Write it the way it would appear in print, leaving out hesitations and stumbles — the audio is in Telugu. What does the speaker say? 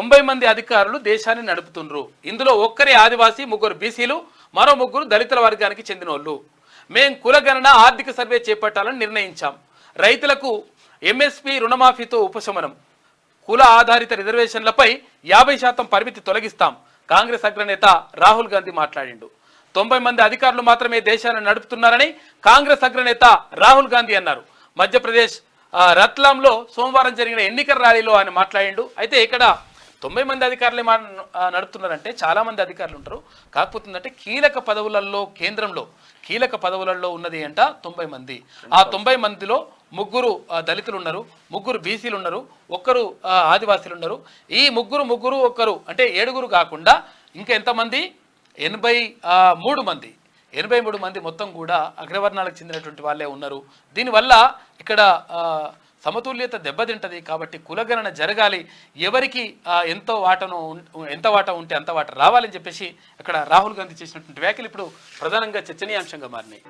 90 మంది అధికారులు దేశాన్ని నడుపుతుండ్రు. ఇందులో ఒక్కరే ఆదివాసీ, 3 బీసీలు, మరో 3 దళితుల వర్గానికి చెందిన వాళ్ళు. మేం కులగణన ఆర్థిక సర్వే చేపట్టాలని నిర్ణయించాం. రైతులకు ఎంఎస్పీ రుణమాఫీతో ఉపశమనం, కుల ఆధారిత రిజర్వేషన్లపై 50% పరిమితి తొలగిస్తాం. కాంగ్రెస్ అగ్రనేత రాహుల్ గాంధీ మాట్లాడిండు. 90 మంది అధికారులు మాత్రమే దేశాన్ని నడుపుతున్నారని కాంగ్రెస్ అగ్రనేత రాహుల్ గాంధీ అన్నారు. మధ్యప్రదేశ్ రత్లాంలో సోమవారం జరిగిన ఎన్నికల ర్యాలీలో ఆయన మాట్లాడిండు. అయితే ఇక్కడ 90 మంది అధికారులు నడుపుతున్నారంటే చాలా మంది అధికారులు ఉంటారు. కాకపోతే కీలక పదవులలో కేంద్రంలో కీలక పదవులలో ఉన్నది అంట 90 మంది. ఆ 90 మందిలో 3 దళితులు ఉన్నారు, 3 బీసీలు ఉన్నారు, 1 ఆదివాసీలు ఉన్నారు. ఈ 3 1 అంటే 7 కాకుండా ఇంకా ఎంతమంది 83 మంది 83 మంది మొత్తం కూడా అగ్రవర్ణాలకు చెందినటువంటి వాళ్ళే ఉన్నారు. దీనివల్ల ఇక్కడ సమతుల్యత దెబ్బతింటది. కాబట్టి కులగణన జరగాలి, ఎవరికి ఎంత వాటా ఉంటే అంత వాటా రావాలని చెప్పేసి అక్కడ రాహుల్ గాంధీ చేసినటువంటి వ్యాఖ్యలు ఇప్పుడు ప్రధానంగా చర్చనీయాంశంగా మారినాయి.